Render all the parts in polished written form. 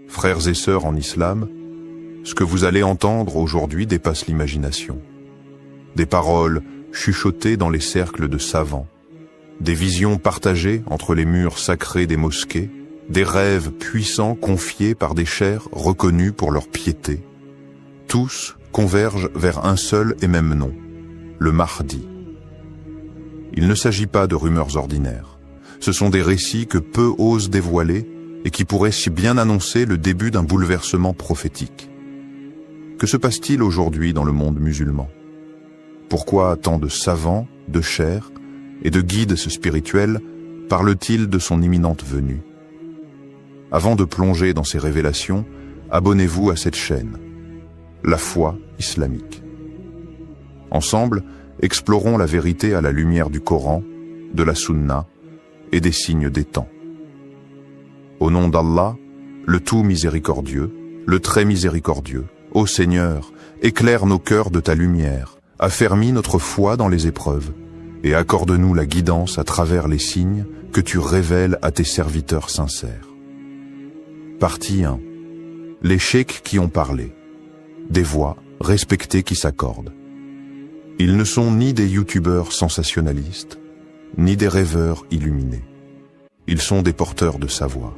Frères et sœurs en islam, ce que vous allez entendre aujourd'hui dépasse l'imagination. Des paroles chuchotées dans les cercles de savants, des visions partagées entre les murs sacrés des mosquées, des rêves puissants confiés par des chers reconnus pour leur piété. Tous convergent vers un seul et même nom, le Mahdi. Il ne s'agit pas de rumeurs ordinaires. Ce sont des récits que peu osent dévoiler et qui pourraient si bien annoncer le début d'un bouleversement prophétique. Que se passe-t-il aujourd'hui dans le monde musulman? Pourquoi tant de savants, de chers et de guides spirituels parlent-ils de son imminente venue? Avant de plonger dans ces révélations, abonnez-vous à cette chaîne, La Foi Islamique. Ensemble, explorons la vérité à la lumière du Coran, de la Sunna et des signes des temps. Au nom d'Allah, le tout miséricordieux, le très miséricordieux, ô Seigneur, éclaire nos cœurs de ta lumière, affermis notre foi dans les épreuves, et accorde-nous la guidance à travers les signes que tu révèles à tes serviteurs sincères. Partie 1. Les cheikhs qui ont parlé. Des voix respectées qui s'accordent. Ils ne sont ni des youtubeurs sensationnalistes, ni des rêveurs illuminés. Ils sont des porteurs de savoir,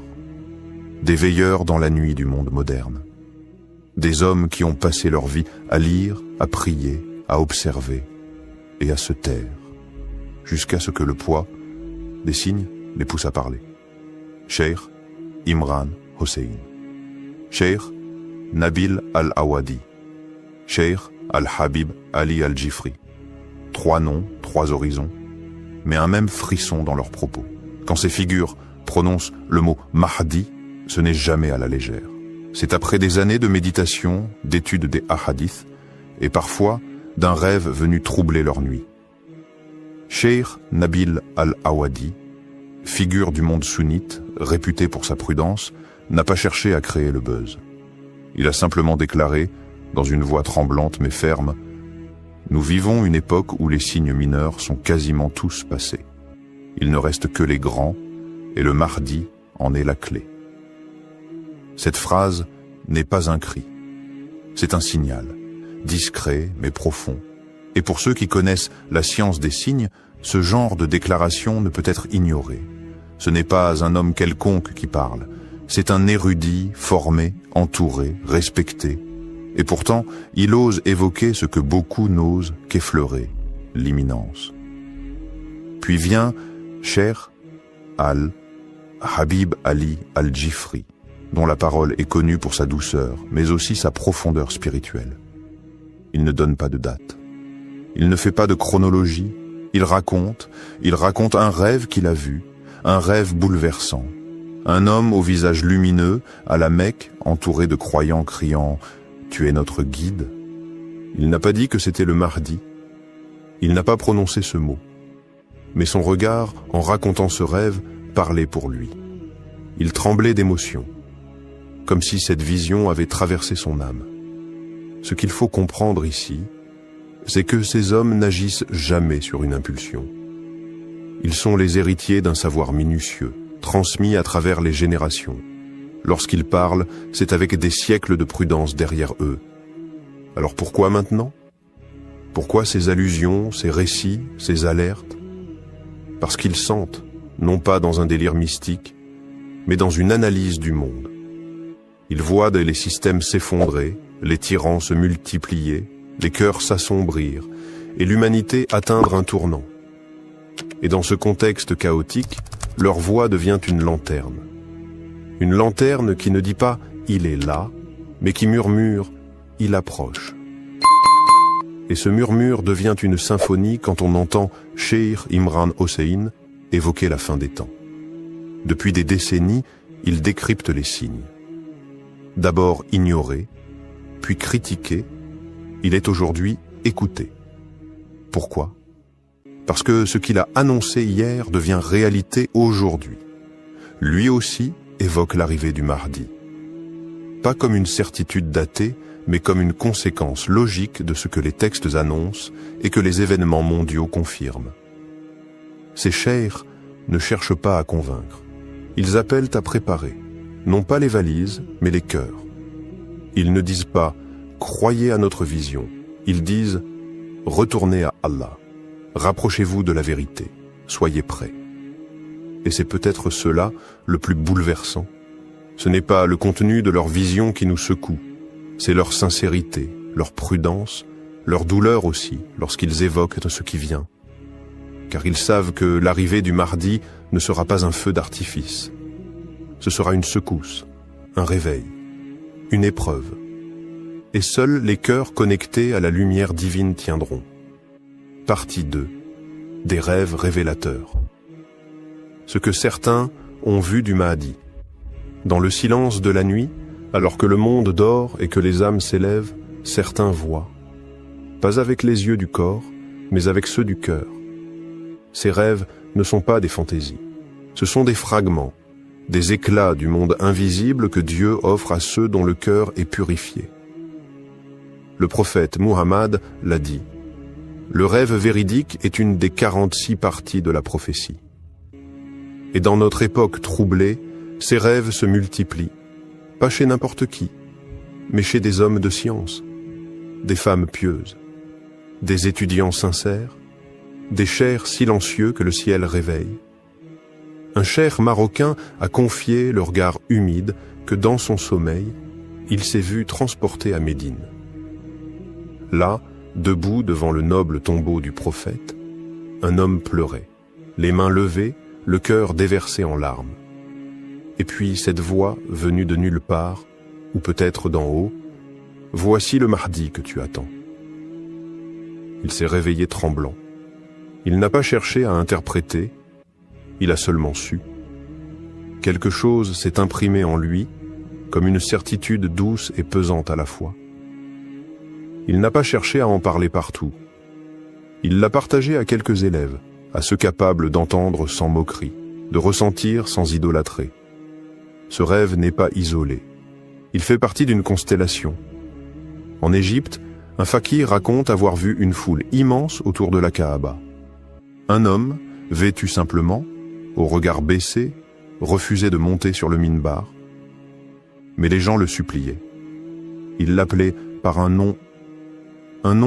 des veilleurs dans la nuit du monde moderne, des hommes qui ont passé leur vie à lire, à prier, à observer et à se taire, jusqu'à ce que le poids des signes les pousse à parler. Cheikh Imran Hossein, Cheikh Nabil Al-Awadi, Cheikh Al-Habib Ali Al-Jifri. 3 noms, 3 horizons, mais un même frisson dans leurs propos. Quand ces figures prononcent le mot Mahdi, ce n'est jamais à la légère. C'est après des années de méditation, d'étude des hadiths, et parfois d'un rêve venu troubler leur nuit. Cheikh Nabil Al-Awadi, figure du monde sunnite, réputé pour sa prudence, n'a pas cherché à créer le buzz. Il a simplement déclaré, dans une voix tremblante mais ferme, « Nous vivons une époque où les signes mineurs sont quasiment tous passés. Il ne reste que les grands, et le Mahdi en est la clé. » Cette phrase n'est pas un cri, c'est un signal, discret mais profond. Et pour ceux qui connaissent la science des signes, ce genre de déclaration ne peut être ignoré. Ce n'est pas un homme quelconque qui parle, c'est un érudit, formé, entouré, respecté. Et pourtant, il ose évoquer ce que beaucoup n'osent qu'effleurer, l'imminence. Puis vient Cheikh Al-Habib Ali Al-Jifri, dont la parole est connue pour sa douceur, mais aussi sa profondeur spirituelle. Il ne donne pas de date. Il ne fait pas de chronologie. Il raconte un rêve qu'il a vu, un rêve bouleversant. Un homme au visage lumineux, à la Mecque, entouré de croyants criant « Tu es notre guide ». Il n'a pas dit que c'était le Mahdi. Il n'a pas prononcé ce mot. Mais son regard, en racontant ce rêve, parlait pour lui. Il tremblait d'émotion, comme si cette vision avait traversé son âme. Ce qu'il faut comprendre ici, c'est que ces hommes n'agissent jamais sur une impulsion. Ils sont les héritiers d'un savoir minutieux, transmis à travers les générations. Lorsqu'ils parlent, c'est avec des siècles de prudence derrière eux. Alors pourquoi maintenant? Pourquoi ces allusions, ces récits, ces alertes? Parce qu'ils sentent, non pas dans un délire mystique, mais dans une analyse du monde. Ils voient les systèmes s'effondrer, les tyrans se multiplier, les cœurs s'assombrir, et l'humanité atteindre un tournant. Et dans ce contexte chaotique, leur voix devient une lanterne. Une lanterne qui ne dit pas « il est là », mais qui murmure « il approche ». Et ce murmure devient une symphonie quand on entend Cheikh Imran Hossein évoquer la fin des temps. Depuis des décennies, il décrypte les signes. D'abord ignoré, puis critiqué, il est aujourd'hui écouté. Pourquoi? Parce que ce qu'il a annoncé hier devient réalité aujourd'hui. Lui aussi évoque l'arrivée du Mahdi. Pas comme une certitude datée, mais comme une conséquence logique de ce que les textes annoncent et que les événements mondiaux confirment. Ces cheikhs ne cherchent pas à convaincre. Ils appellent à préparer. non pas les valises, mais les cœurs. Ils ne disent pas « croyez à notre vision », ils disent « retournez à Allah, rapprochez-vous de la vérité, soyez prêts ». Et c'est peut-être cela le plus bouleversant. Ce n'est pas le contenu de leur vision qui nous secoue, c'est leur sincérité, leur prudence, leur douleur aussi lorsqu'ils évoquent ce qui vient. Car ils savent que l'arrivée du Mahdi ne sera pas un feu d'artifice. Ce sera une secousse, un réveil, une épreuve. Et seuls les cœurs connectés à la lumière divine tiendront. Partie 2. Des rêves révélateurs. Ce que certains ont vu du Mahdi. Dans le silence de la nuit, alors que le monde dort et que les âmes s'élèvent, certains voient. Pas avec les yeux du corps, mais avec ceux du cœur. Ces rêves ne sont pas des fantaisies. Ce sont des fragments, des éclats du monde invisible que Dieu offre à ceux dont le cœur est purifié. Le prophète Muhammad l'a dit. Le rêve véridique est une des 46 parties de la prophétie. Et dans notre époque troublée, ces rêves se multiplient, pas chez n'importe qui, mais chez des hommes de science, des femmes pieuses, des étudiants sincères, des chers silencieux que le ciel réveille. Un cheikh marocain a confié le regard humide que dans son sommeil, il s'est vu transporté à Médine. Là, debout devant le noble tombeau du prophète, un homme pleurait, les mains levées, le cœur déversé en larmes. Et puis cette voix venue de nulle part, ou peut-être d'en haut, « Voici le Mahdi que tu attends ». Il s'est réveillé tremblant. Il n'a pas cherché à interpréter, il a seulement su. Quelque chose s'est imprimé en lui, comme une certitude douce et pesante à la fois. Il n'a pas cherché à en parler partout. Il l'a partagé à quelques élèves, à ceux capables d'entendre sans moquerie, de ressentir sans idolâtrer. Ce rêve n'est pas isolé. Il fait partie d'une constellation. En Égypte, un fakir raconte avoir vu une foule immense autour de la Kaaba. Un homme, vêtu simplement, au regard baissé, refusait de monter sur le minbar. Mais les gens le suppliaient. Ils l'appelaient par un nom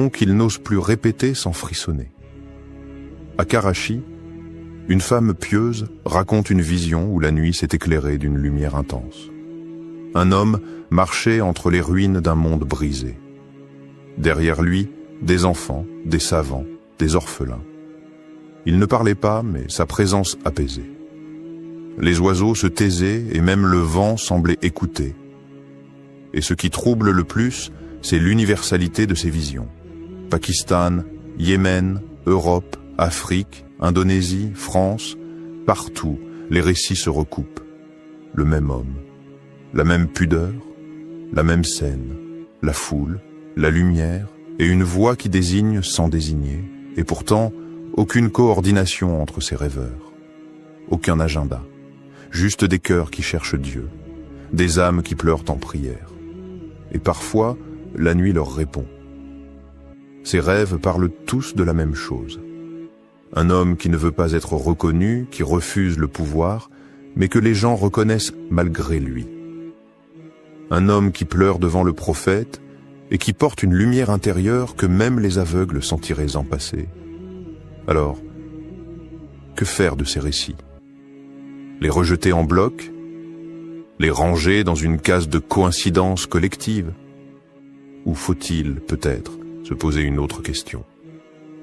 qu'il n'ose plus répéter sans frissonner. À Karachi, une femme pieuse raconte une vision où la nuit s'est éclairée d'une lumière intense. Un homme marchait entre les ruines d'un monde brisé. Derrière lui, des enfants, des savants, des orphelins. Il ne parlait pas, mais sa présence apaisait. Les oiseaux se taisaient et même le vent semblait écouter. Et ce qui trouble le plus, c'est l'universalité de ces visions. Pakistan, Yémen, Europe, Afrique, Indonésie, France, partout, les récits se recoupent. Le même homme, la même pudeur, la même scène, la foule, la lumière et une voix qui désigne sans désigner, et pourtant aucune coordination entre ces rêveurs, aucun agenda, juste des cœurs qui cherchent Dieu, des âmes qui pleurent en prière. Et parfois, la nuit leur répond. Ces rêves parlent tous de la même chose. Un homme qui ne veut pas être reconnu, qui refuse le pouvoir, mais que les gens reconnaissent malgré lui. Un homme qui pleure devant le prophète et qui porte une lumière intérieure que même les aveugles sentiraient en passer. Alors, que faire de ces récits? Les rejeter en bloc? Les ranger dans une case de coïncidence collective? Ou faut-il, peut-être, se poser une autre question?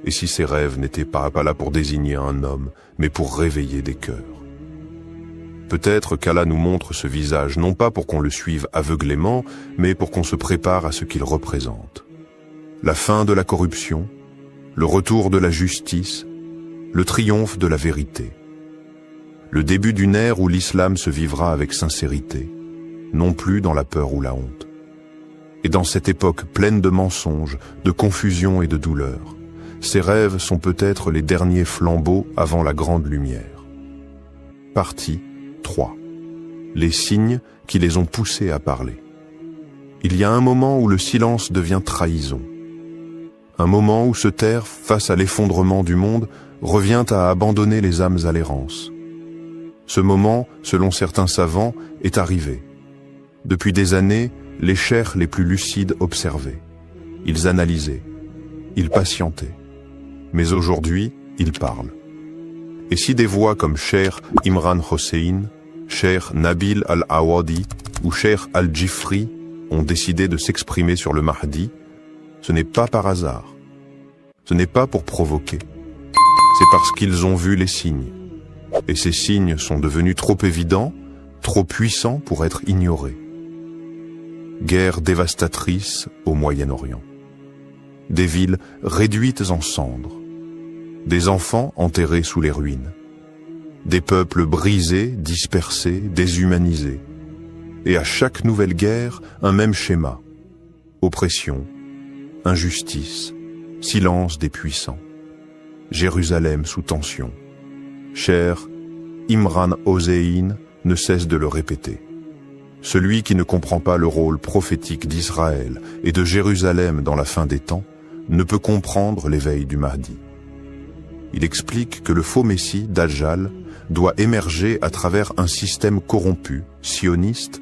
Et si ces rêves n'étaient pas là pour désigner un homme, mais pour réveiller des cœurs? Peut-être qu'Allah nous montre ce visage, non pas pour qu'on le suive aveuglément, mais pour qu'on se prépare à ce qu'il représente. La fin de la corruption, le retour de la justice, le triomphe de la vérité. Le début d'une ère où l'islam se vivra avec sincérité, non plus dans la peur ou la honte. Et dans cette époque pleine de mensonges, de confusion et de douleur, ces rêves sont peut-être les derniers flambeaux avant la grande lumière. Partie 3. Les signes qui les ont poussés à parler. Il y a un moment où le silence devient trahison. Un moment où se taire face à l'effondrement du monde revient à abandonner les âmes à l'errance. Ce moment, selon certains savants, est arrivé. Depuis des années, les cheikhs les plus lucides observaient. Ils analysaient. Ils patientaient. Mais aujourd'hui, ils parlent. Et si des voix comme Cheikh Imran Hossein, Cheikh Nabil Al-Awadi ou Cheikh Al-Jifri ont décidé de s'exprimer sur le Mahdi, ce n'est pas par hasard. Ce n'est pas pour provoquer. C'est parce qu'ils ont vu les signes. Et ces signes sont devenus trop évidents, trop puissants pour être ignorés. Guerre dévastatrice au Moyen-Orient. Des villes réduites en cendres. Des enfants enterrés sous les ruines. Des peuples brisés, dispersés, déshumanisés. Et à chaque nouvelle guerre, un même schéma. Oppression, injustice, silence des puissants. Jérusalem sous tension. Cheikh Imran Hossein ne cesse de le répéter. Celui qui ne comprend pas le rôle prophétique d'Israël et de Jérusalem dans la fin des temps ne peut comprendre l'éveil du Mahdi. Il explique que le faux Messie, Dajjal, doit émerger à travers un système corrompu, sioniste,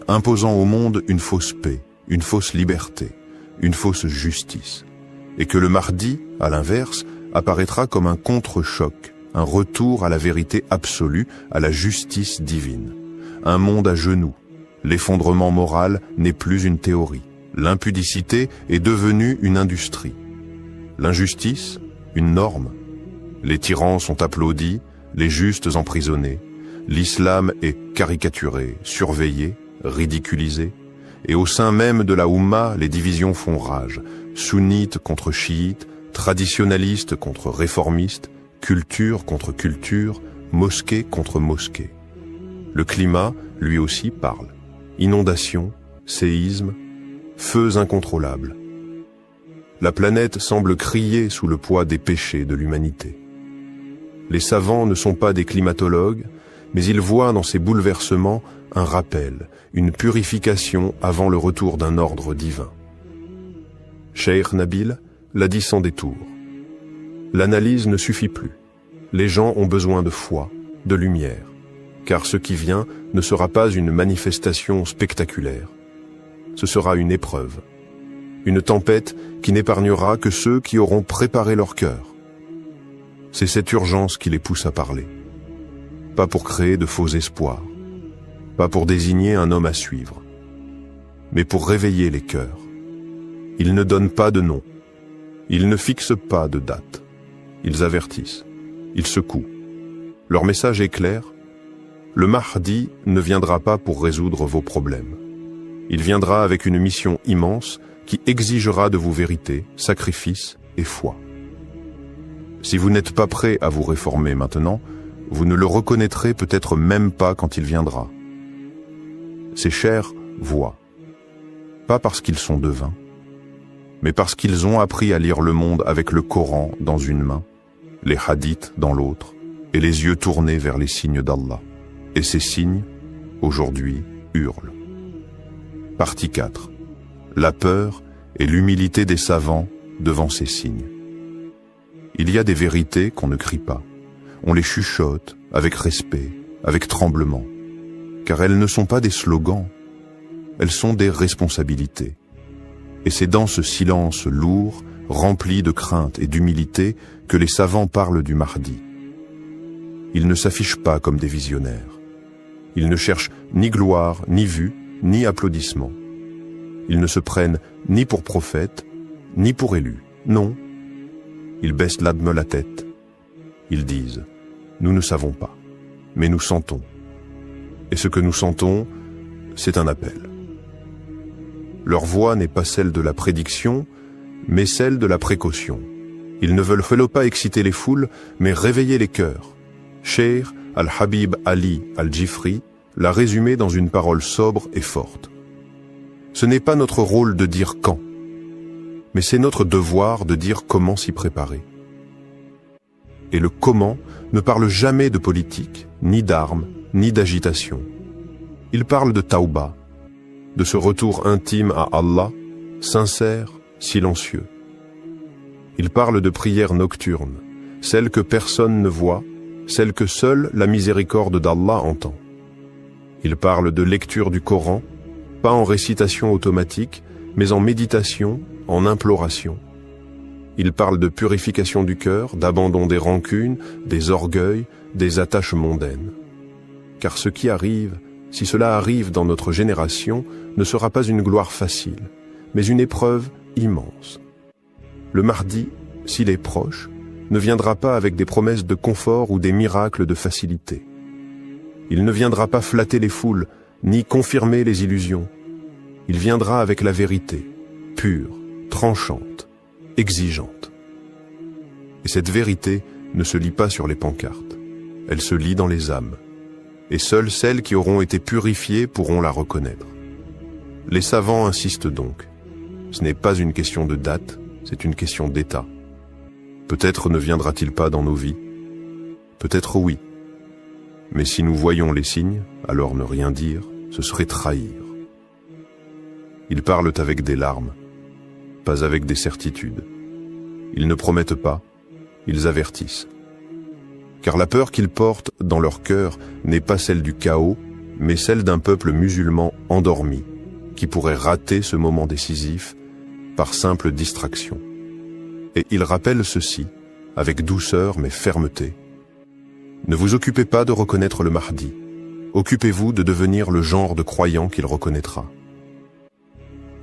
imposant au monde une fausse paix, une fausse liberté, une fausse justice, et que le Mahdi, à l'inverse, apparaîtra comme un contre-choc, un retour à la vérité absolue, à la justice divine. Un monde à genoux. L'effondrement moral n'est plus une théorie. L'impudicité est devenue une industrie. L'injustice, une norme. Les tyrans sont applaudis, les justes emprisonnés. L'islam est caricaturé, surveillé, ridiculisé. Et au sein même de la Oumma, les divisions font rage. Sunnites contre chiites, traditionnalistes contre réformistes, culture contre culture, mosquée contre mosquée. Le climat, lui aussi, parle. Inondations, séismes, feux incontrôlables. La planète semble crier sous le poids des péchés de l'humanité. Les savants ne sont pas des climatologues, mais ils voient dans ces bouleversements un rappel, une purification avant le retour d'un ordre divin. Cheikh Nabil l'a dit sans détour. L'analyse ne suffit plus. Les gens ont besoin de foi, de lumière, car ce qui vient ne sera pas une manifestation spectaculaire. Ce sera une épreuve, une tempête qui n'épargnera que ceux qui auront préparé leur cœur. C'est cette urgence qui les pousse à parler. Pas pour créer de faux espoirs, pas pour désigner un homme à suivre, mais pour réveiller les cœurs. Ils ne donnent pas de nom, ils ne fixent pas de date, ils avertissent, ils secouent. Leur message est clair, le Mahdi ne viendra pas pour résoudre vos problèmes. Il viendra avec une mission immense qui exigera de vous vérité, sacrifice et foi. Si vous n'êtes pas prêt à vous réformer maintenant, vous ne le reconnaîtrez peut-être même pas quand il viendra. Ces chers voient, pas parce qu'ils sont devins, mais parce qu'ils ont appris à lire le monde avec le Coran dans une main, les hadiths dans l'autre, et les yeux tournés vers les signes d'Allah. Et ces signes, aujourd'hui, hurlent. Partie 4. La peur et l'humilité des savants devant ces signes. Il y a des vérités qu'on ne crie pas. On les chuchote avec respect, avec tremblement, car elles ne sont pas des slogans, elles sont des responsabilités. Et c'est dans ce silence lourd, rempli de crainte et d'humilité, que les savants parlent du Mahdi. Ils ne s'affichent pas comme des visionnaires. Ils ne cherchent ni gloire, ni vue, ni applaudissements. Ils ne se prennent ni pour prophètes, ni pour élus. Non. Ils baissent l'adme la tête. Ils disent, nous ne savons pas, mais nous sentons. Et ce que nous sentons, c'est un appel. Leur voix n'est pas celle de la prédiction, mais celle de la précaution. Ils ne veulent pas exciter les foules, mais réveiller les cœurs. Cheikh Al-Habib Ali Al-Jifri l'a résumé dans une parole sobre et forte. Ce n'est pas notre rôle de dire quand, mais c'est notre devoir de dire comment s'y préparer. Et le comment ne parle jamais de politique, ni d'armes, ni d'agitation. Il parle de tauba, de ce retour intime à Allah, sincère, silencieux. Il parle de prières nocturnes, celles que personne ne voit, celle que seule la miséricorde d'Allah entend. Il parle de lecture du Coran, pas en récitation automatique, mais en méditation, en imploration. Il parle de purification du cœur, d'abandon des rancunes, des orgueils, des attaches mondaines. Car ce qui arrive, si cela arrive dans notre génération, ne sera pas une gloire facile, mais une épreuve immense. Le Mahdi, s'il est proche, ne viendra pas avec des promesses de confort ou des miracles de facilité. Il ne viendra pas flatter les foules, ni confirmer les illusions. Il viendra avec la vérité, pure, tranchante, exigeante. Et cette vérité ne se lit pas sur les pancartes, elle se lit dans les âmes. Et seules celles qui auront été purifiées pourront la reconnaître. Les savants insistent donc. Ce n'est pas une question de date, c'est une question d'état. Peut-être ne viendra-t-il pas dans nos vies. Peut-être oui. Mais si nous voyons les signes, alors ne rien dire, ce serait trahir. Ils parlent avec des larmes, pas avec des certitudes. Ils ne promettent pas, ils avertissent. Car la peur qu'ils portent dans leur cœur n'est pas celle du chaos, mais celle d'un peuple musulman endormi, qui pourrait rater ce moment décisif par simple distraction. Et ils rappellent ceci, avec douceur mais fermeté. Ne vous occupez pas de reconnaître le Mahdi, occupez-vous de devenir le genre de croyant qu'il reconnaîtra.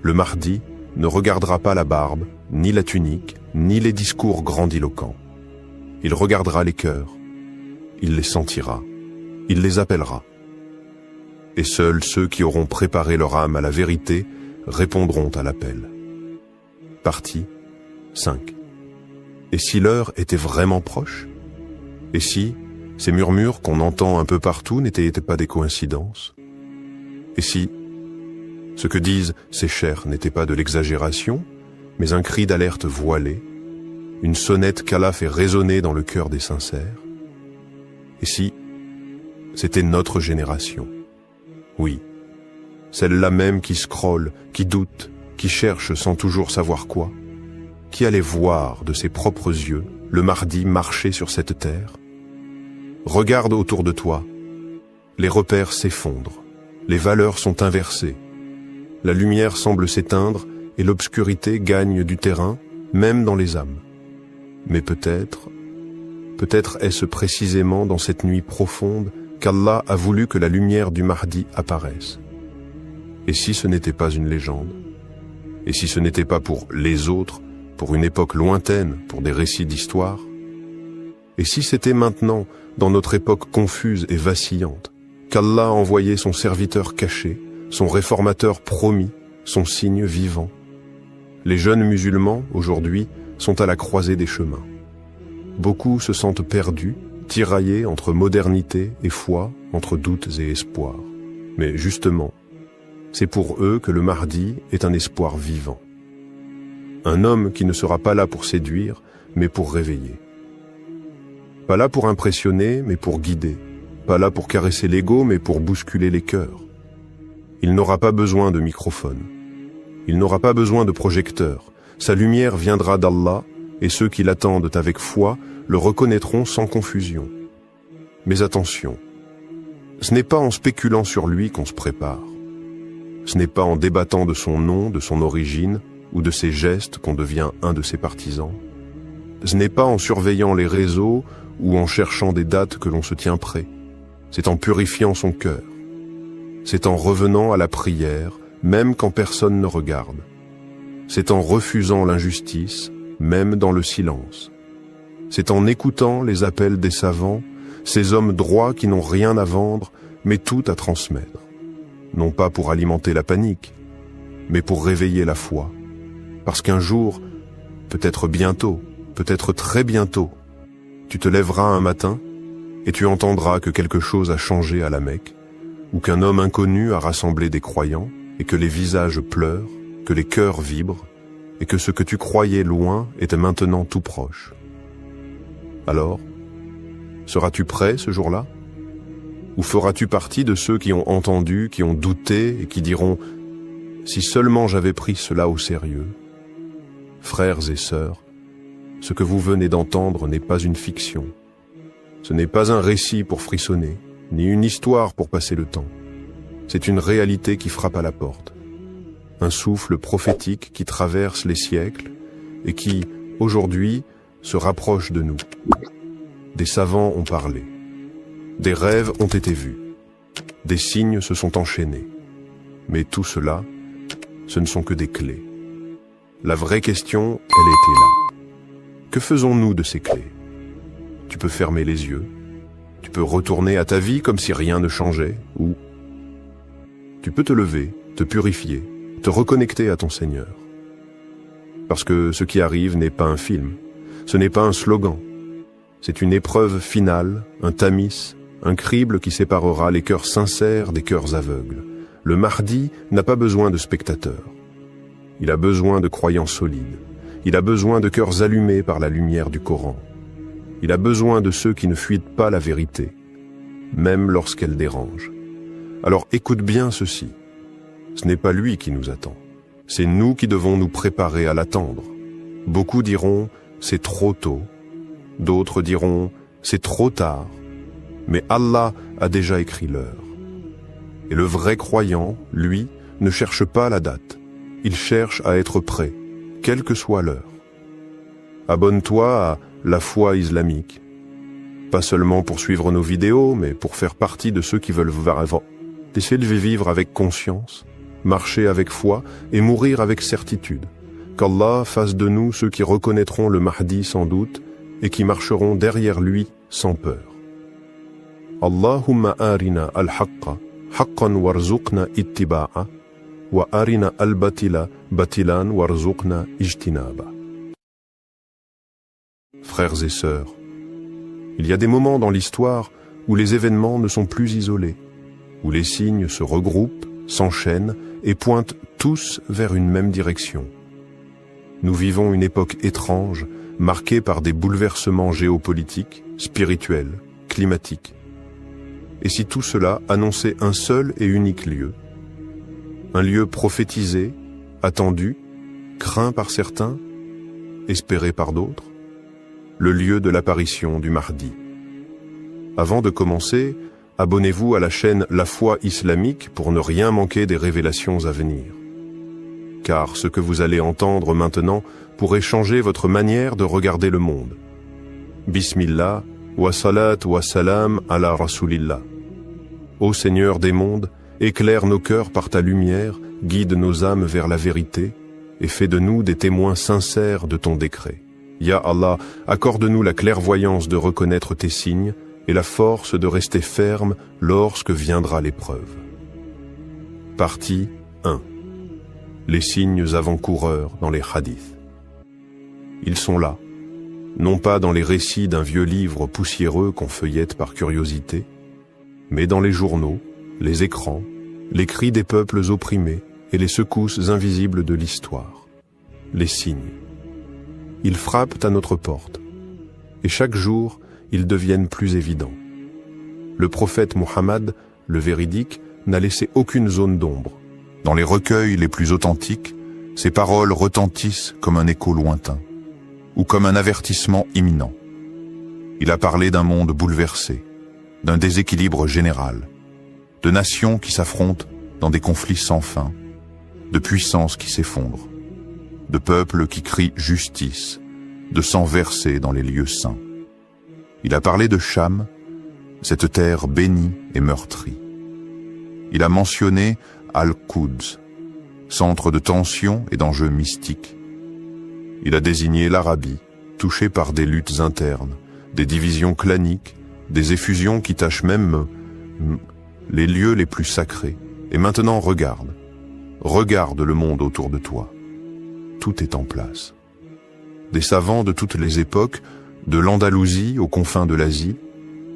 Le Mahdi ne regardera pas la barbe, ni la tunique, ni les discours grandiloquents. Il regardera les cœurs, il les sentira, il les appellera. Et seuls ceux qui auront préparé leur âme à la vérité répondront à l'appel. Partie 5. Et si l'heure était vraiment proche? Et si ces murmures qu'on entend un peu partout n'étaient pas des coïncidences? Et si ce que disent ces chers n'était pas de l'exagération, mais un cri d'alerte voilé, une sonnette qu'Allah fait résonner dans le cœur des sincères? Et si c'était notre génération? Oui, celle-là même qui scrolle, qui doute, qui cherche sans toujours savoir quoi, qui allait voir de ses propres yeux le Mahdi marcher sur cette terre? Regarde autour de toi, les repères s'effondrent, les valeurs sont inversées, la lumière semble s'éteindre et l'obscurité gagne du terrain, même dans les âmes. Mais peut-être est-ce précisément dans cette nuit profonde qu'Allah a voulu que la lumière du Mahdi apparaisse. Et si ce n'était pas une légende? Et si ce n'était pas pour les autres, pour une époque lointaine, pour des récits d'histoire? Et si c'était maintenant, dans notre époque confuse et vacillante, qu'Allah a envoyé son serviteur caché, son réformateur promis, son signe vivant? Les jeunes musulmans, aujourd'hui, sont à la croisée des chemins. Beaucoup se sentent perdus, tiraillés entre modernité et foi, entre doutes et espoirs. Mais justement, c'est pour eux que le Mahdi est un espoir vivant. Un homme qui ne sera pas là pour séduire, mais pour réveiller. Pas là pour impressionner, mais pour guider. Pas là pour caresser l'ego, mais pour bousculer les cœurs. Il n'aura pas besoin de microphone. Il n'aura pas besoin de projecteur. Sa lumière viendra d'Allah, et ceux qui l'attendent avec foi le reconnaîtront sans confusion. Mais attention, ce n'est pas en spéculant sur lui qu'on se prépare. Ce n'est pas en débattant de son nom, de son origine, ou de ses gestes qu'on devient un de ses partisans. Ce n'est pas en surveillant les réseaux ou en cherchant des dates que l'on se tient prêt. C'est en purifiant son cœur. C'est en revenant à la prière, même quand personne ne regarde. C'est en refusant l'injustice, même dans le silence. C'est en écoutant les appels des savants, ces hommes droits qui n'ont rien à vendre, mais tout à transmettre. Non pas pour alimenter la panique, mais pour réveiller la foi. Parce qu'un jour, peut-être bientôt, peut-être très bientôt, tu te lèveras un matin et tu entendras que quelque chose a changé à la Mecque, ou qu'un homme inconnu a rassemblé des croyants, et que les visages pleurent, que les cœurs vibrent, et que ce que tu croyais loin était maintenant tout proche. Alors, seras-tu prêt ce jour-là? Ou feras-tu partie de ceux qui ont entendu, qui ont douté et qui diront « Si seulement j'avais pris cela au sérieux ». Frères et sœurs, ce que vous venez d'entendre n'est pas une fiction. Ce n'est pas un récit pour frissonner, ni une histoire pour passer le temps. C'est une réalité qui frappe à la porte. Un souffle prophétique qui traverse les siècles et qui, aujourd'hui, se rapproche de nous. Des savants ont parlé. Des rêves ont été vus. Des signes se sont enchaînés. Mais tout cela, ce ne sont que des clés. La vraie question, elle était là. Que faisons-nous de ces clés? Tu peux fermer les yeux. Tu peux retourner à ta vie comme si rien ne changeait, ou tu peux te lever, te purifier, te reconnecter à ton Seigneur. Parce que ce qui arrive n'est pas un film, ce n'est pas un slogan. C'est une épreuve finale, un tamis, un crible qui séparera les cœurs sincères des cœurs aveugles. Le Mahdi n'a pas besoin de spectateurs. Il a besoin de croyants solides. Il a besoin de cœurs allumés par la lumière du Coran. Il a besoin de ceux qui ne fuient pas la vérité, même lorsqu'elle dérange. Alors écoute bien ceci. Ce n'est pas lui qui nous attend. C'est nous qui devons nous préparer à l'attendre. Beaucoup diront « c'est trop tôt ». D'autres diront « c'est trop tard ». Mais Allah a déjà écrit l'heure. Et le vrai croyant, lui, ne cherche pas la date. Il cherche à être prêt, quelle que soit l'heure. Abonne-toi à la foi islamique. Pas seulement pour suivre nos vidéos, mais pour faire partie de ceux qui veulent vivre avec conscience, marcher avec foi et mourir avec certitude. Qu'Allah fasse de nous ceux qui reconnaîtront le Mahdi sans doute et qui marcheront derrière lui sans peur. Allahumma arina al-haqqa haqqan warzuqna ittiba'a wa arina al-batila batilan warzuqna ijtinaba. Frères et sœurs, il y a des moments dans l'histoire où les événements ne sont plus isolés, où les signes se regroupent, s'enchaînent et pointent tous vers une même direction. Nous vivons une époque étrange, marquée par des bouleversements géopolitiques, spirituels, climatiques. Et si tout cela annonçait un seul et unique lieu, un lieu prophétisé, attendu, craint par certains, espéré par d'autres, le lieu de l'apparition du Mahdi. Avant de commencer, abonnez-vous à la chaîne La Foi Islamique pour ne rien manquer des révélations à venir. Car ce que vous allez entendre maintenant pourrait changer votre manière de regarder le monde. Bismillah, wa salat wa salam ala Rasulillah. Ô Seigneur des mondes, éclaire nos cœurs par ta lumière, guide nos âmes vers la vérité, et fais de nous des témoins sincères de ton décret. Ya Allah, accorde-nous la clairvoyance de reconnaître tes signes et la force de rester ferme lorsque viendra l'épreuve. Partie 1. Les signes avant-coureurs dans les hadiths. Ils sont là, non pas dans les récits d'un vieux livre poussiéreux qu'on feuillette par curiosité, mais dans les journaux, les écrans, les cris des peuples opprimés et les secousses invisibles de l'histoire. Les signes. Ils frappent à notre porte, et chaque jour, ils deviennent plus évidents. Le prophète Mohammed, le véridique, n'a laissé aucune zone d'ombre. Dans les recueils les plus authentiques, ses paroles retentissent comme un écho lointain, ou comme un avertissement imminent. Il a parlé d'un monde bouleversé, d'un déséquilibre général, de nations qui s'affrontent dans des conflits sans fin, de puissances qui s'effondrent, de peuples qui crient justice, de sang versé dans les lieux saints. Il a parlé de Cham, cette terre bénie et meurtrie. Il a mentionné Al-Quds, centre de tensions et d'enjeux mystiques. Il a désigné l'Arabie, touchée par des luttes internes, des divisions claniques, des effusions qui tachent même les lieux les plus sacrés. Et maintenant regarde le monde autour de toi. Tout est en place. Des savants de toutes les époques, de l'Andalousie aux confins de l'Asie,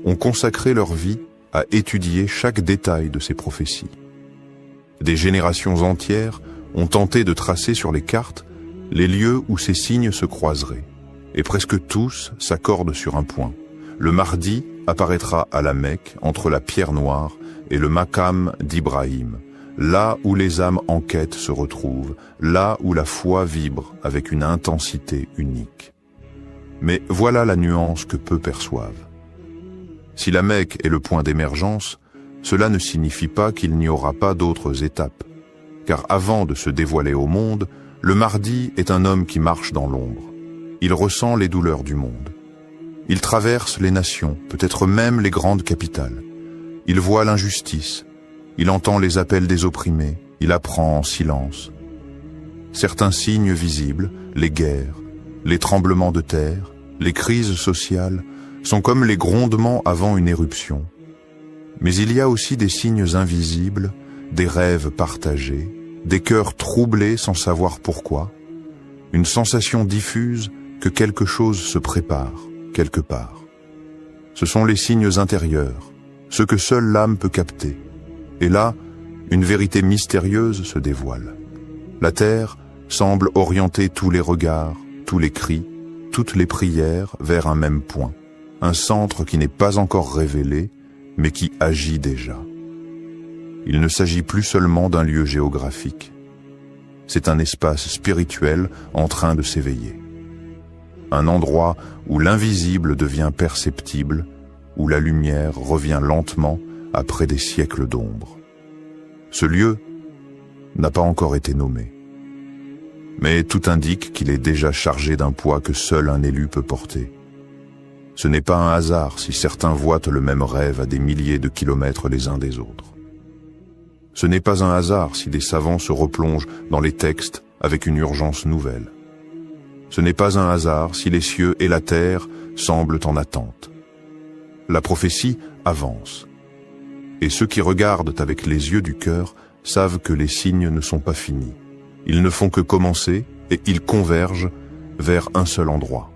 ont consacré leur vie à étudier chaque détail de ces prophéties. Des générations entières ont tenté de tracer sur les cartes les lieux où ces signes se croiseraient. Et presque tous s'accordent sur un point. Le Mahdi apparaîtra à la Mecque entre la pierre noire et le Maqam d'Ibrahim, là où les âmes en quête se retrouvent, là où la foi vibre avec une intensité unique. Mais voilà la nuance que peu perçoivent. Si la Mecque est le point d'émergence, cela ne signifie pas qu'il n'y aura pas d'autres étapes. Car avant de se dévoiler au monde, le Mahdi est un homme qui marche dans l'ombre. Il ressent les douleurs du monde. Il traverse les nations, peut-être même les grandes capitales. Il voit l'injustice. Il entend les appels des opprimés. Il apprend en silence. Certains signes visibles, les guerres, les tremblements de terre, les crises sociales, sont comme les grondements avant une éruption. Mais il y a aussi des signes invisibles, des rêves partagés, des cœurs troublés sans savoir pourquoi, une sensation diffuse que quelque chose se prépare, quelque part. Ce sont les signes intérieurs, ceux que seule l'âme peut capter. Et là, une vérité mystérieuse se dévoile. La terre semble orienter tous les regards, tous les cris, toutes les prières vers un même point. Un centre qui n'est pas encore révélé, mais qui agit déjà. Il ne s'agit plus seulement d'un lieu géographique. C'est un espace spirituel en train de s'éveiller. Un endroit où l'invisible devient perceptible, où la lumière revient lentement après des siècles d'ombre. Ce lieu n'a pas encore été nommé. Mais tout indique qu'il est déjà chargé d'un poids que seul un élu peut porter. Ce n'est pas un hasard si certains voient le même rêve à des milliers de kilomètres les uns des autres. Ce n'est pas un hasard si des savants se replongent dans les textes avec une urgence nouvelle. Ce n'est pas un hasard si les cieux et la terre semblent en attente. La prophétie avance. Et ceux qui regardent avec les yeux du cœur savent que les signes ne sont pas finis. Ils ne font que commencer et ils convergent vers un seul endroit.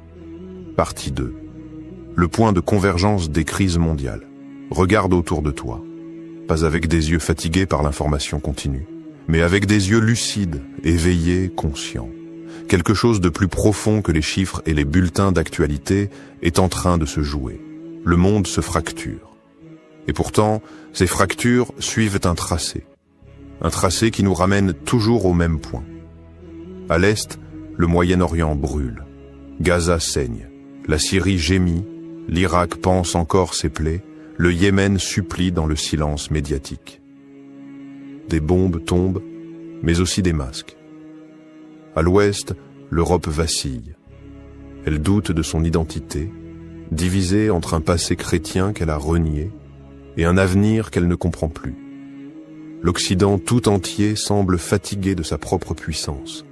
Partie 2. Le point de convergence des crises mondiales. Regarde autour de toi. Pas avec des yeux fatigués par l'information continue, mais avec des yeux lucides, éveillés, conscients. Quelque chose de plus profond que les chiffres et les bulletins d'actualité est en train de se jouer. Le monde se fracture. Et pourtant, ces fractures suivent un tracé. Un tracé qui nous ramène toujours au même point. À l'est, le Moyen-Orient brûle. Gaza saigne. La Syrie gémit. L'Irak pense encore ses plaies. Le Yémen supplie dans le silence médiatique. Des bombes tombent, mais aussi des masques. À l'ouest, l'Europe vacille. Elle doute de son identité, divisée entre un passé chrétien qu'elle a renié et un avenir qu'elle ne comprend plus. L'Occident tout entier semble fatigué de sa propre puissance.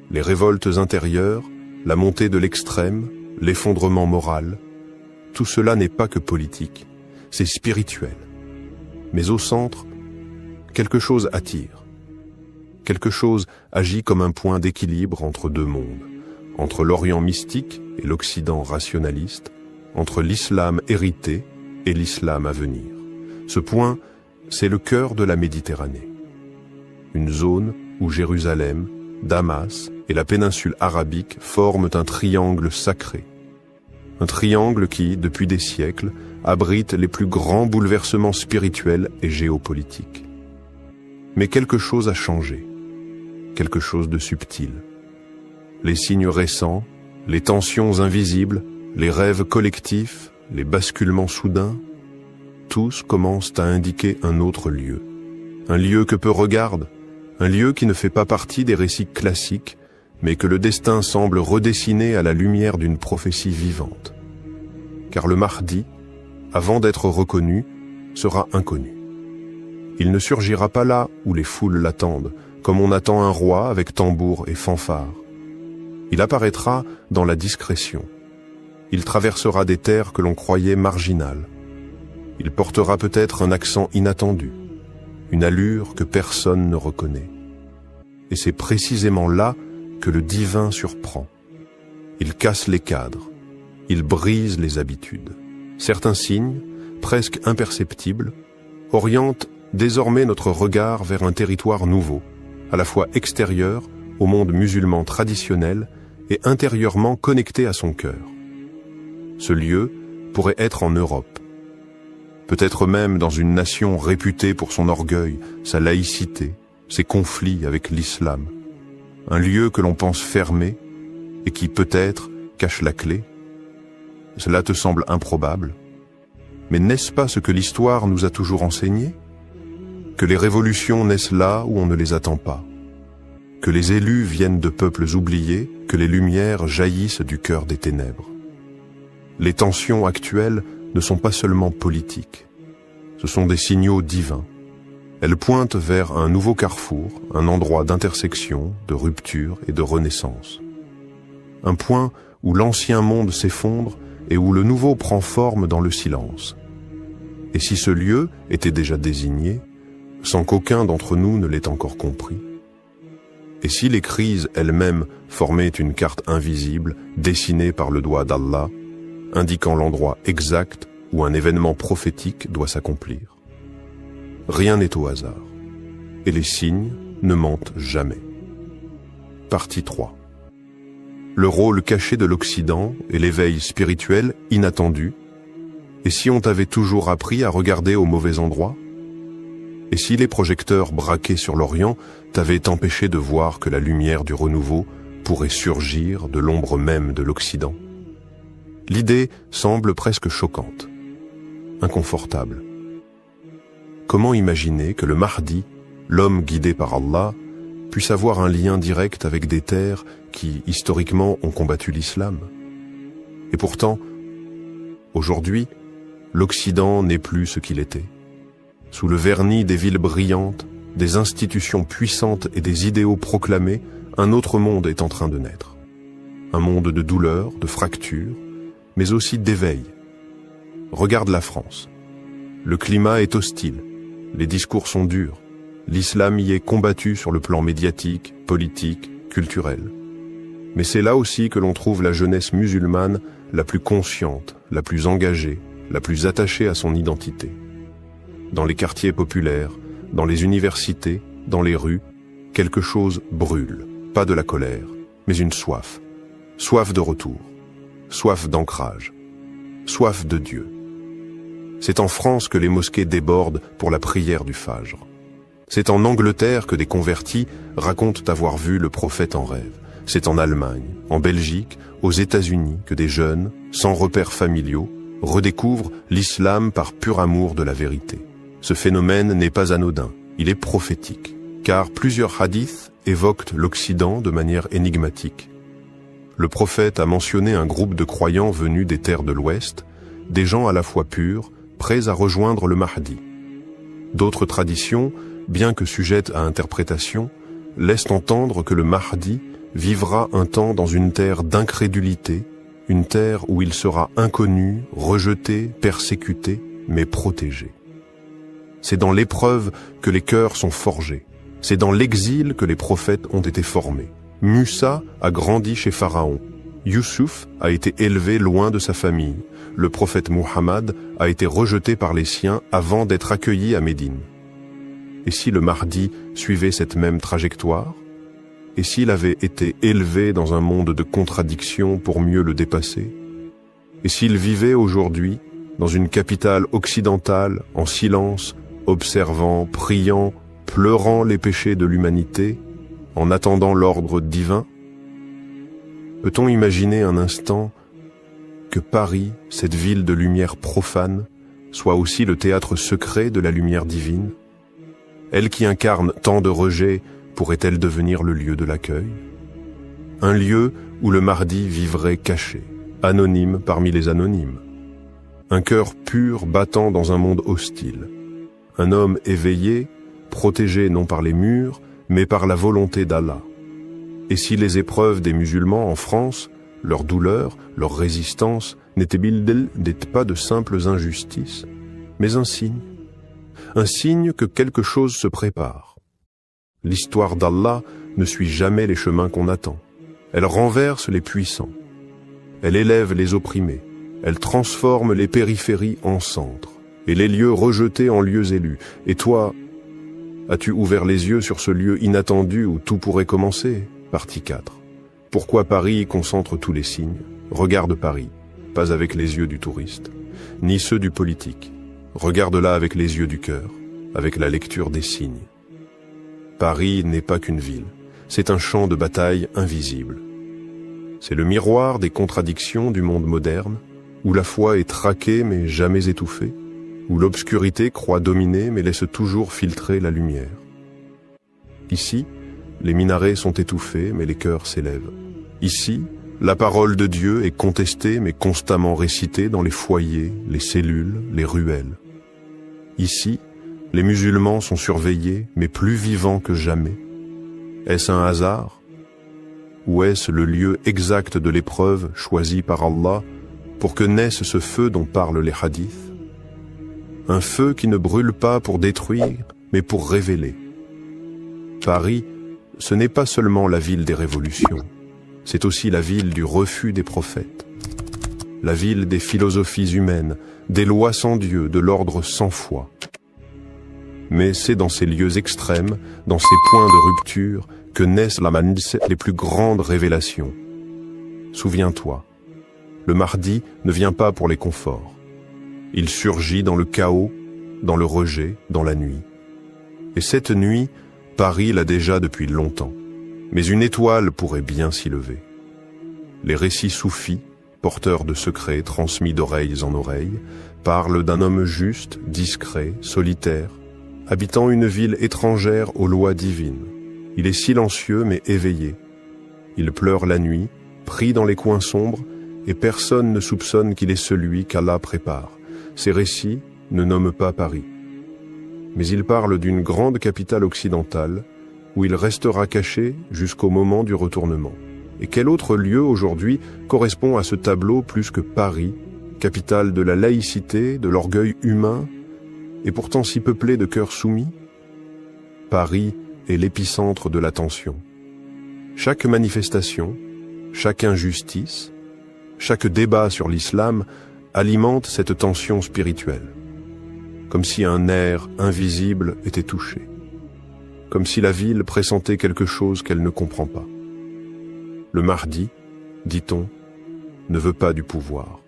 Les révoltes intérieures, la montée de l'extrême, l'effondrement moral, tout cela n'est pas que politique, c'est spirituel. Mais au centre, quelque chose attire. Quelque chose agit comme un point d'équilibre entre deux mondes, entre l'Orient mystique et l'Occident rationaliste, entre l'islam hérité et l'islam à venir. Ce point, c'est le cœur de la Méditerranée. Une zone où Jérusalem, Damas et la péninsule arabique forment un triangle sacré. Un triangle qui, depuis des siècles, abrite les plus grands bouleversements spirituels et géopolitiques. Mais quelque chose a changé, quelque chose de subtil. Les signes récents, les tensions invisibles, les rêves collectifs, les basculements soudains, tous commencent à indiquer un autre lieu. Un lieu que peu regardent, un lieu qui ne fait pas partie des récits classiques, mais que le destin semble redessiner à la lumière d'une prophétie vivante. Car le Mahdi, avant d'être reconnu, sera inconnu. Il ne surgira pas là où les foules l'attendent, comme on attend un roi avec tambour et fanfare. Il apparaîtra dans la discrétion. Il traversera des terres que l'on croyait marginales. Il portera peut-être un accent inattendu, une allure que personne ne reconnaît. Et c'est précisément là que le divin surprend. Il casse les cadres, il brise les habitudes. Certains signes, presque imperceptibles, orientent désormais notre regard vers un territoire nouveau, à la fois extérieur au monde musulman traditionnel et intérieurement connecté à son cœur. Ce lieu pourrait être en Europe, peut-être même dans une nation réputée pour son orgueil, sa laïcité, ses conflits avec l'islam. Un lieu que l'on pense fermé et qui peut-être cache la clé. Cela te semble improbable? Mais n'est-ce pas ce que l'histoire nous a toujours enseigné? Que les révolutions naissent là où on ne les attend pas. Que les élus viennent de peuples oubliés, que les lumières jaillissent du cœur des ténèbres. Les tensions actuelles ne sont pas seulement politiques. Ce sont des signaux divins. Elles pointent vers un nouveau carrefour, un endroit d'intersection, de rupture et de renaissance. Un point où l'ancien monde s'effondre et où le nouveau prend forme dans le silence. Et si ce lieu était déjà désigné, sans qu'aucun d'entre nous ne l'ait encore compris? Et si les crises elles-mêmes formaient une carte invisible, dessinée par le doigt d'Allah, indiquant l'endroit exact où un événement prophétique doit s'accomplir? Rien n'est au hasard, et les signes ne mentent jamais. Partie 3. Le rôle caché de l'Occident et l'éveil spirituel inattendu. Et si on t'avait toujours appris à regarder au mauvais endroit? Et si les projecteurs braqués sur l'Orient t'avaient empêché de voir que la lumière du renouveau pourrait surgir de l'ombre même de l'Occident? L'idée semble presque choquante, inconfortable. Comment imaginer que le Mahdi, l'homme guidé par Allah, puisse avoir un lien direct avec des terres qui, historiquement, ont combattu l'islam? Et pourtant, aujourd'hui, l'Occident n'est plus ce qu'il était. Sous le vernis des villes brillantes, des institutions puissantes et des idéaux proclamés, un autre monde est en train de naître. Un monde de douleur, de fractures, mais aussi d'éveil. Regarde la France. Le climat est hostile, les discours sont durs, l'islam y est combattu sur le plan médiatique, politique, culturel. Mais c'est là aussi que l'on trouve la jeunesse musulmane la plus consciente, la plus engagée, la plus attachée à son identité. Dans les quartiers populaires, dans les universités, dans les rues, quelque chose brûle, pas de la colère, mais une soif. Soif de retour, soif d'ancrage, soif de Dieu. C'est en France que les mosquées débordent pour la prière du Fajr. C'est en Angleterre que des convertis racontent avoir vu le prophète en rêve. C'est en Allemagne, en Belgique, aux États-Unis que des jeunes, sans repères familiaux, redécouvrent l'islam par pur amour de la vérité. Ce phénomène n'est pas anodin, il est prophétique, car plusieurs hadiths évoquent l'Occident de manière énigmatique. Le prophète a mentionné un groupe de croyants venus des terres de l'Ouest, des gens à la fois purs, prêts à rejoindre le Mahdi. D'autres traditions, bien que sujettes à interprétation, laissent entendre que le Mahdi vivra un temps dans une terre d'incrédulité, une terre où il sera inconnu, rejeté, persécuté, mais protégé. C'est dans l'épreuve que les cœurs sont forgés. C'est dans l'exil que les prophètes ont été formés. Musa a grandi chez Pharaon. Youssouf a été élevé loin de sa famille. Le prophète Muhammad a été rejeté par les siens avant d'être accueilli à Médine. Et si le Mahdi suivait cette même trajectoire? Et s'il avait été élevé dans un monde de contradictions pour mieux le dépasser? Et s'il vivait aujourd'hui dans une capitale occidentale, en silence, observant, priant, pleurant les péchés de l'humanité, en attendant l'ordre divin? Peut-on imaginer un instant que Paris, cette ville de lumière profane, soit aussi le théâtre secret de la lumière divine? Elle qui incarne tant de rejets, pourrait-elle devenir le lieu de l'accueil? Un lieu où le Mahdi vivrait caché, anonyme parmi les anonymes. Un cœur pur battant dans un monde hostile. Un homme éveillé, protégé non par les murs, mais par la volonté d'Allah. Et si les épreuves des musulmans en France, leur douleur, leur résistance, n'étaient pas de simples injustices, mais un signe que quelque chose se prépare. L'histoire d'Allah ne suit jamais les chemins qu'on attend. Elle renverse les puissants. Elle élève les opprimés. Elle transforme les périphéries en centres et les lieux rejetés en lieux élus. Et toi, as-tu ouvert les yeux sur ce lieu inattendu où tout pourrait commencer? Partie 4. Pourquoi Paris concentre tous les signes? Regarde Paris, pas avec les yeux du touriste, ni ceux du politique. Regarde-la avec les yeux du cœur, avec la lecture des signes. Paris n'est pas qu'une ville, c'est un champ de bataille invisible. C'est le miroir des contradictions du monde moderne, où la foi est traquée mais jamais étouffée. où l'obscurité croit dominer mais laisse toujours filtrer la lumière. Ici, les minarets sont étouffés mais les cœurs s'élèvent. Ici, la parole de Dieu est contestée mais constamment récitée dans les foyers, les cellules, les ruelles. Ici, les musulmans sont surveillés mais plus vivants que jamais. Est-ce un hasard? Ou est-ce le lieu exact de l'épreuve choisi par Allah pour que naisse ce feu dont parlent les hadiths? Un feu qui ne brûle pas pour détruire, mais pour révéler. Paris, ce n'est pas seulement la ville des révolutions, c'est aussi la ville du refus des prophètes, la ville des philosophies humaines, des lois sans Dieu, de l'ordre sans foi. Mais c'est dans ces lieux extrêmes, dans ces points de rupture, que naissent les plus grandes révélations. Souviens-toi, le Mahdi ne vient pas pour les conforts. Il surgit dans le chaos, dans le rejet, dans la nuit. Et cette nuit, Paris l'a déjà depuis longtemps. Mais une étoile pourrait bien s'y lever. Les récits soufis, porteurs de secrets transmis d'oreilles en oreilles, parlent d'un homme juste, discret, solitaire, habitant une ville étrangère aux lois divines. Il est silencieux mais éveillé. Il pleure la nuit, pris dans les coins sombres, et personne ne soupçonne qu'il est celui qu'Allah prépare. Ces récits ne nomment pas Paris. Mais ils parlent d'une grande capitale occidentale, où il restera caché jusqu'au moment du retournement. Et quel autre lieu aujourd'hui correspond à ce tableau plus que Paris, capitale de la laïcité, de l'orgueil humain, et pourtant si peuplée de cœurs soumis? Paris est l'épicentre de la tension. Chaque manifestation, chaque injustice, chaque débat sur l'islam alimente cette tension spirituelle, comme si un nerf invisible était touché, comme si la ville pressentait quelque chose qu'elle ne comprend pas. Le Mahdi, dit-on, ne veut pas du pouvoir.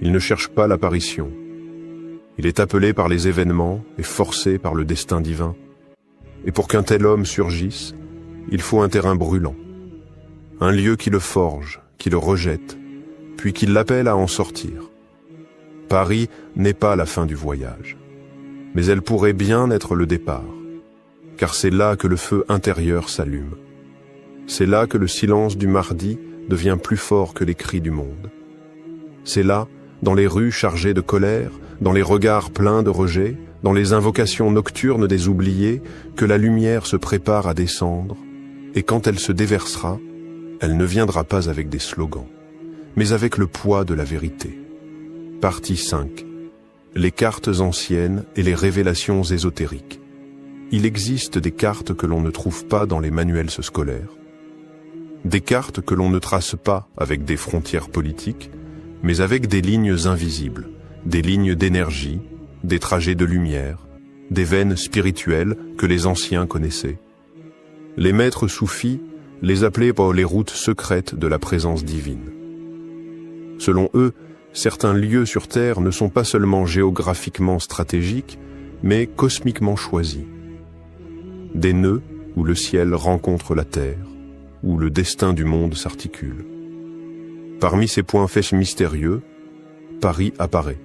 Il ne cherche pas l'apparition. Il est appelé par les événements et forcé par le destin divin. Et pour qu'un tel homme surgisse, il faut un terrain brûlant, un lieu qui le forge, qui le rejette, puis qui l'appelle à en sortir. Paris n'est pas la fin du voyage, mais elle pourrait bien être le départ, car c'est là que le feu intérieur s'allume. C'est là que le silence du Mahdi devient plus fort que les cris du monde. C'est là, dans les rues chargées de colère, dans les regards pleins de rejet, dans les invocations nocturnes des oubliés, que la lumière se prépare à descendre, et quand elle se déversera, elle ne viendra pas avec des slogans, mais avec le poids de la vérité. Partie 5. Les cartes anciennes et les révélations ésotériques. Il existe des cartes que l'on ne trouve pas dans les manuels scolaires, des cartes que l'on ne trace pas avec des frontières politiques, mais avec des lignes invisibles, des lignes d'énergie, des trajets de lumière, des veines spirituelles que les anciens connaissaient. Les maîtres soufis les appelaient par les routes secrètes de la présence divine. Selon eux, certains lieux sur Terre ne sont pas seulement géographiquement stratégiques, mais cosmiquement choisis. Des nœuds où le ciel rencontre la Terre, où le destin du monde s'articule. Parmi ces points faits mystérieux, Paris apparaît,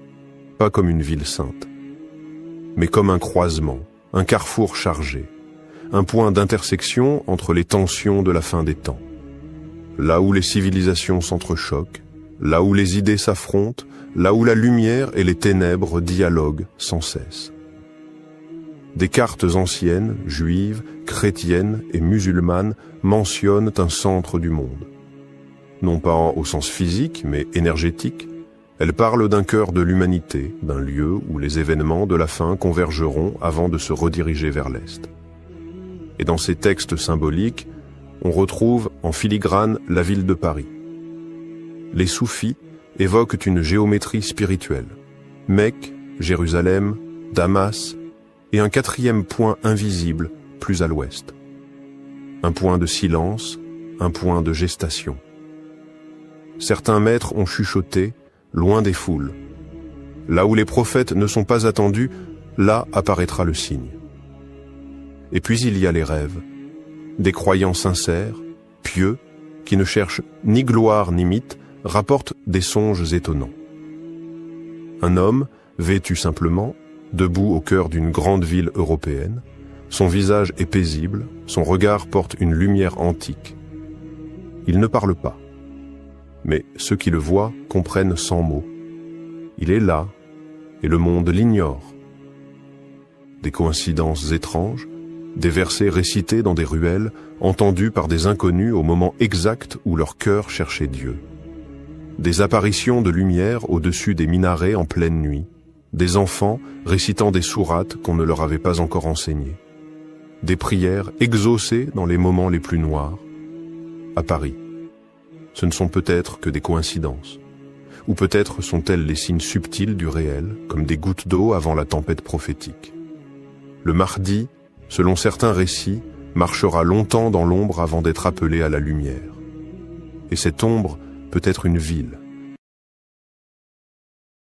pas comme une ville sainte, mais comme un croisement, un carrefour chargé, un point d'intersection entre les tensions de la fin des temps. Là où les civilisations s'entrechoquent, là où les idées s'affrontent, là où la lumière et les ténèbres dialoguent sans cesse. Des cartes anciennes, juives, chrétiennes et musulmanes mentionnent un centre du monde. Non pas au sens physique, mais énergétique, elles parlent d'un cœur de l'humanité, d'un lieu où les événements de la fin convergeront avant de se rediriger vers l'Est. Et dans ces textes symboliques, on retrouve en filigrane la ville de Paris. Les soufis évoquent une géométrie spirituelle. Mecque, Jérusalem, Damas, et un quatrième point invisible plus à l'ouest. Un point de silence, un point de gestation. Certains maîtres ont chuchoté, loin des foules. Là où les prophètes ne sont pas attendus, là apparaîtra le signe. Et puis il y a les rêves, des croyants sincères, pieux, qui ne cherchent ni gloire ni mythe, rapportent des songes étonnants. Un homme, vêtu simplement, debout au cœur d'une grande ville européenne. Son visage est paisible, son regard porte une lumière antique. Il ne parle pas, mais ceux qui le voient comprennent sans mots. Il est là, et le monde l'ignore. Des coïncidences étranges, des versets récités dans des ruelles, entendus par des inconnus au moment exact où leur cœur cherchait Dieu. Des apparitions de lumière au-dessus des minarets en pleine nuit, des enfants récitant des sourates qu'on ne leur avait pas encore enseignées, des prières exaucées dans les moments les plus noirs. À Paris, ce ne sont peut-être que des coïncidences, ou peut-être sont-elles les signes subtils du réel, comme des gouttes d'eau avant la tempête prophétique. Le Mahdi, selon certains récits, marchera longtemps dans l'ombre avant d'être appelé à la lumière. Et cette ombre peut être une ville,